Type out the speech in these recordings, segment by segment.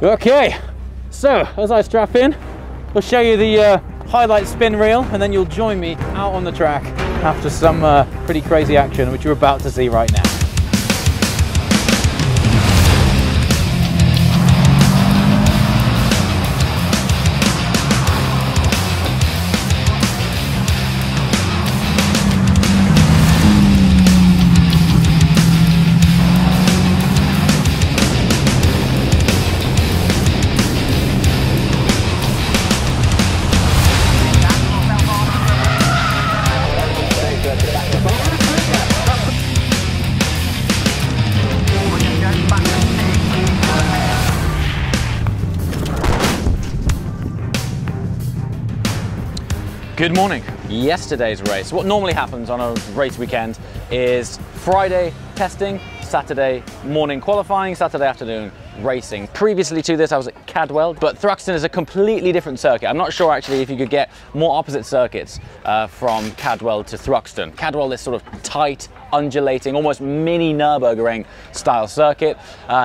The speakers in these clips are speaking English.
Okay, so as I strap in, we'll show you the highlight spin reel, and then you'll join me out on the track after some pretty crazy action, which you're about to see right now. Good morning. Yesterday's race. What normally happens on a race weekend is Friday testing, Saturday morning qualifying, Saturday afternoon racing. Previously to this I was at Cadwell, but Thruxton is a completely different circuit. I'm not sure actually if you could get more opposite circuits from Cadwell to Thruxton. Cadwell is sort of tight, undulating, almost mini Nürburgring style circuit.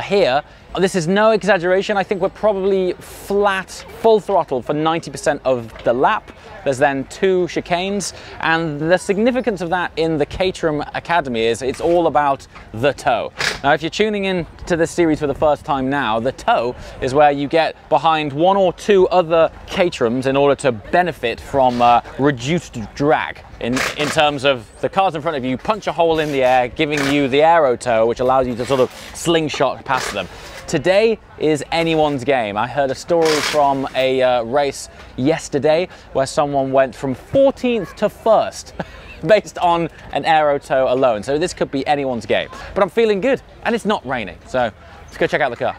Here, this is no exaggeration, I think we're probably flat, full throttle for 90% of the lap. There's then 2 chicanes, and the significance of that in the Caterham Academy is it's all about the toe. Now, if you're tuning in to this series for the first time now, the toe is where you get behind 1 or 2 other Caterhams in order to benefit from reduced drag. In terms of the cars in front of you punch a hole in the air, giving you the aero toe, which allows you to sort of slingshot past them. Today is anyone's game. I heard a story from a race yesterday where someone went from 14th to 1st based on an aero toe alone. So this could be anyone's game. But I'm feeling good, and it's not raining. So let's go check out the car.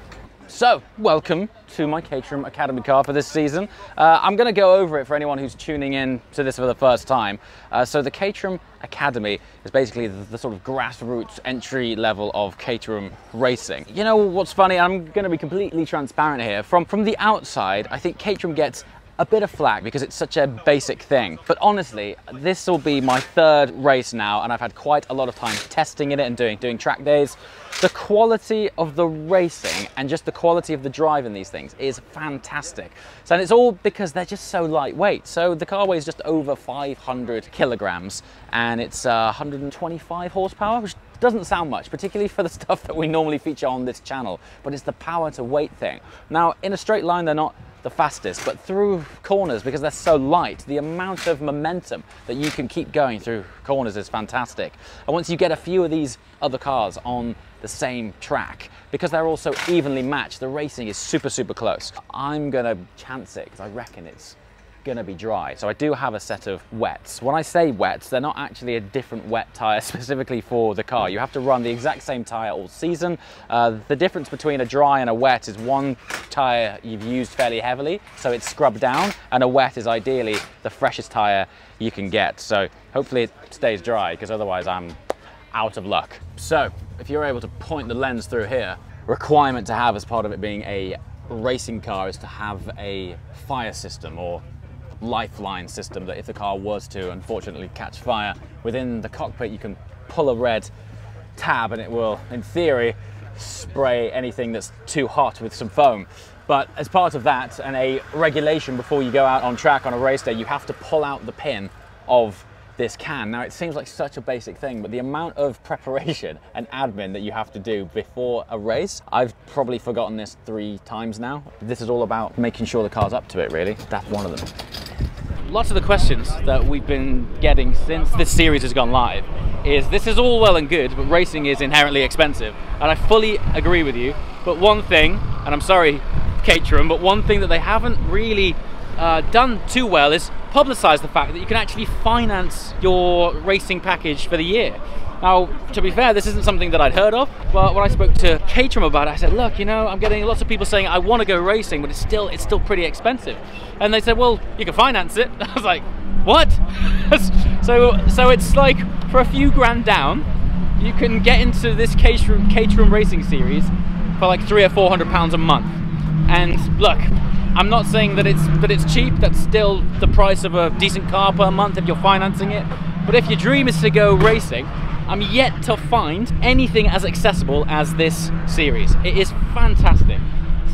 So, welcome to my Caterham Academy car for this season. I'm going to go over it for anyone who's tuning in to this for the first time. So the Caterham Academy is basically the sort of grassroots entry level of Caterham racing. You know what's funny? I'm going to be completely transparent here. From the outside, I think Caterham gets a bit of flack because it's such a basic thing. But honestly, this will be my 3rd race now, and I've had quite a lot of time testing in it and doing track days. The quality of the racing and just the quality of the drive in these things is fantastic. So, and it's all because they're just so lightweight. So the car weighs just over 500 kilograms and it's 125 horsepower, which doesn't sound much, particularly for the stuff that we normally feature on this channel, but it's the power to weight thing. Now, in a straight line, they're not the fastest, but through corners, because they're so light, the amount of momentum that you can keep going through corners is fantastic. And once you get a few of these other cars on the same track, because they're also evenly matched, the racing is super, super close. I'm gonna chance it because I reckon it's gonna be dry. So I do have a set of wets. When I say wets, they're not actually a different wet tire specifically for the car. You have to run the exact same tire all season. The difference between a dry and a wet is one tire you've used fairly heavily, so it's scrubbed down, and a wet is ideally the freshest tire you can get. So hopefully it stays dry, because otherwise I'm out of luck. So if you're able to point the lens through here, requirement to have as part of it being a racing car is to have a fire system or lifeline system, that if the car was to unfortunately catch fire within the cockpit, you can pull a red tab and it will, in theory, spray anything that's too hot with some foam. But as part of that, and a regulation before you go out on track on a race day, you have to pull out the pin of this can. Now, it seems like such a basic thing, but the amount of preparation and admin that you have to do before a race, I've probably forgotten this 3 times now. This is all about making sure the car's up to it, really. That's one of them. Lots of the questions that we've been getting since this series has gone live is, this is all well and good, but racing is inherently expensive. And I fully agree with you. But one thing, and I'm sorry, Caterham, but one thing that they haven't really done too well is publicize the fact that you can actually finance your racing package for the year. Now, to be fair, this isn't something that I'd heard of, but when I spoke to Caterham about it, I said, look, you know, I'm getting lots of people saying I want to go racing, but it's still pretty expensive. And they said, well, you can finance it. I was like, what? so it's like, for a few grand down, you can get into this Caterham racing series for like £300 or £400 a month. And look, I'm not saying that it's cheap. That's still the price of a decent car per month if you're financing it. But if your dream is to go racing, I'm yet to find anything as accessible as this series. It is fantastic.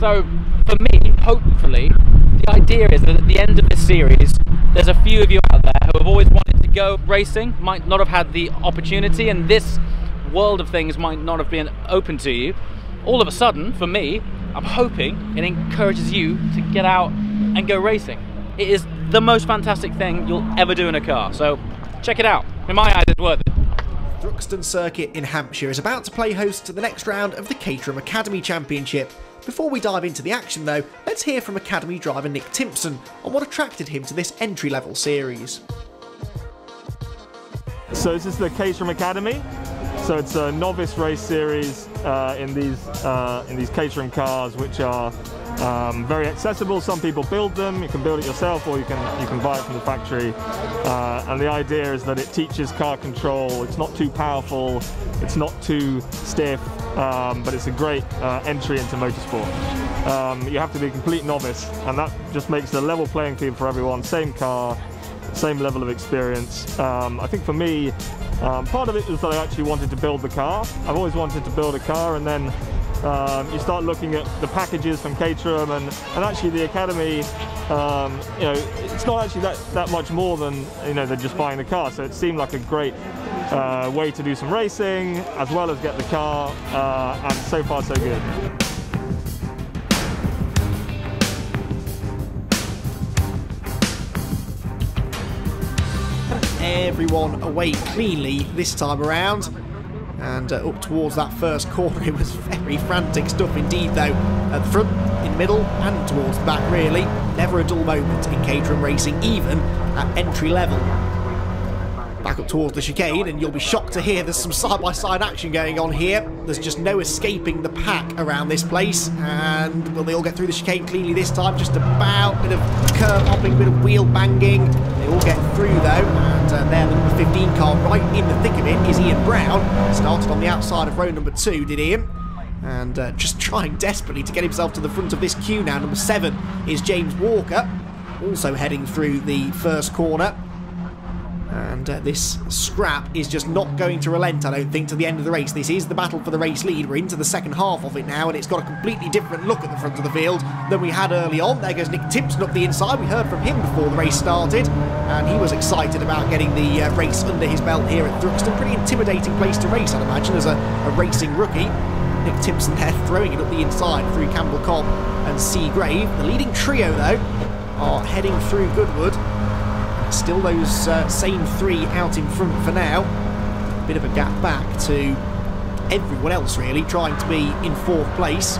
So for me, hopefully, the idea is that at the end of this series, there's a few of you out there who have always wanted to go racing, might not have had the opportunity, and this world of things might not have been open to you. All of a sudden, for me, I'm hoping it encourages you to get out and go racing. It is the most fantastic thing you'll ever do in a car, so check it out. In my eyes, it's worth it. Thruxton Circuit in Hampshire is about to play host to the next round of the Caterham Academy Championship. Before we dive into the action though, let's hear from Academy driver Nick Timpson on what attracted him to this entry-level series. So this is the Caterham Academy. So it's a novice race series in these Caterham cars, which are very accessible. Some people build them. You can build it yourself, or you can buy it from the factory. And the idea is that it teaches car control. It's not too powerful. It's not too stiff, but it's a great entry into motorsport. You have to be a complete novice, and that just makes the level playing field for everyone. Same car, same level of experience. I think for me, part of it was that I actually wanted to build the car. I've always wanted to build a car, and then you start looking at the packages from Caterham, and actually the Academy, you know, it's not actually that much more than, you know, than just buying the car. So it seemed like a great way to do some racing as well as get the car, and so far so good. Everyone away cleanly this time around, and up towards that first corner it was very frantic stuff indeed though. At the front, in the middle and towards the back really, never a dull moment in Caterham racing, even at entry level. Back up towards the chicane, and you'll be shocked to hear there's some side-by-side action going on here. There's just no escaping the pack around this place, and will they all get through the chicane cleanly this time? Just about, bit of curb hopping, bit of wheel banging. They all get through though, and there the number 15 car right in the thick of it is Ian Brown. Started on the outside of row number 2, did Ian? And just trying desperately to get himself to the front of this queue now. Number 7 is James Walker, also heading through the first corner. And this scrap is just not going to relent, I don't think, to the end of the race. This is the battle for the race lead. We're into the second half of it now, and it's got a completely different look at the front of the field than we had early on. There goes Nick Timpson up the inside. We heard from him before the race started, and he was excited about getting the race under his belt here at Thruxton. Pretty intimidating place to race, I'd imagine, as a racing rookie. Nick Timpson there throwing it up the inside through Campbell Cobb and Seagrave. The leading trio, though, are heading through Goodwood. Still those same 3 out in front for now. Bit of a gap back to everyone else really, trying to be in 4th place.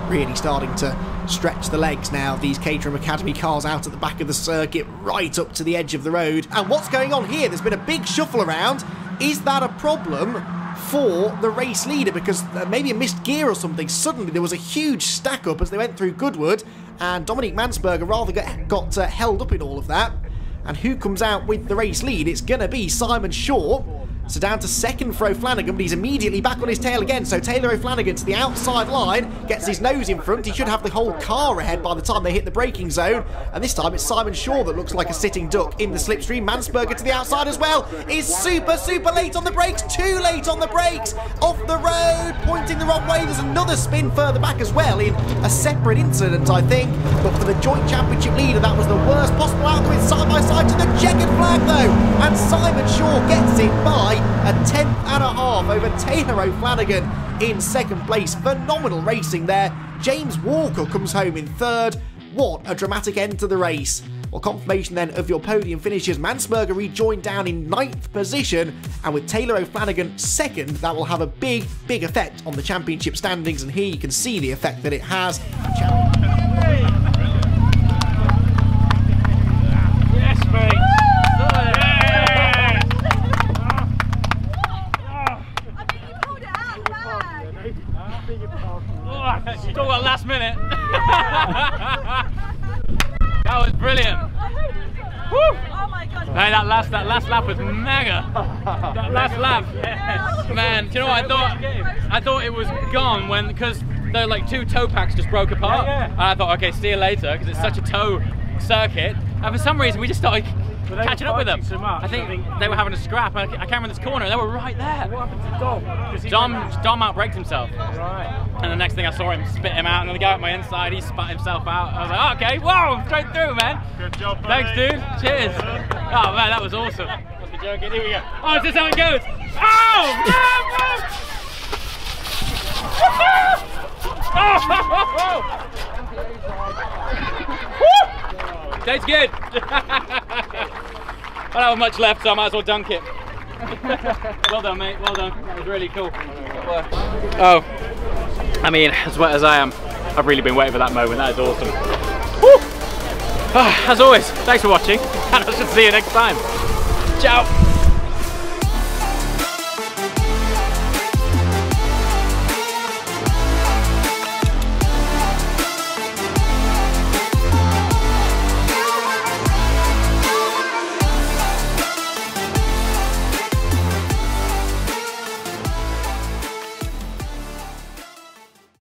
Really starting to stretch the legs now, these Caterham Academy cars out at the back of the circuit, right up to the edge of the road. And what's going on here? There's been a big shuffle around. Is that a problem for the race leader? Because maybe a missed gear or something. Suddenly there was a huge stack up as they went through Goodwood, and Dominique Mansberger rather got held up in all of that. And who comes out with the race lead? It's going to be Simon Shaw. So down to 2nd for O'Flanagan, but he's immediately back on his tail again. So Taylor O'Flanagan to the outside line, gets his nose in front. He should have the whole car ahead by the time they hit the braking zone. And this time it's Simon Shaw that looks like a sitting duck in the slipstream. Mansberger to the outside as well. Is super late on the brakes. Too late on the brakes. Off the road, pointing the wrong way. There's another spin further back as well in a separate incident, I think. But for the joint championship leader, that was the worst possible outcome. It's side by side to the checkered flag though. And Simon Shaw gets it by a 10.5 over Taylor O'Flanagan in 2nd place. Phenomenal racing there. James Walker comes home in 3rd. What a dramatic end to the race. Well, confirmation then of your podium finishes. Mansberger rejoined down in 9th position, and with Taylor O'Flanagan 2nd, that will have a big effect on the championship standings, and here you can see the effect that it has. Yes, mate. You talk about last minute. That was brilliant. Woo. Oh my god. Hey, that last lap was mega. That last lap, man. Do you know what I thought? I thought it was gone because the like 2 toe packs just broke apart. I thought, okay, see you later, because it's such a toe circuit. And for some reason, we just started catching up with them. I think they were having a scrap. I came around this corner and they were right there. What happened to Dom? Dom outbraked himself. Right. And the next thing I saw him spit him out, and then the guy at my inside, he spat himself out. I was like, oh, okay, whoa, straight through, man. Good job, buddy. Thanks, dude. Cheers. Oh, man, that was awesome. Must be joking. Here we go. Oh, is this how it goes? Oh! Tastes good. I don't have much left, so I might as well dunk it. Well done, mate. Well done. That was really cool. Oh, I mean, as wet as I am, I've really been waiting for that moment. That is awesome. Woo! As always, thanks for watching, and I shall see you next time. Ciao.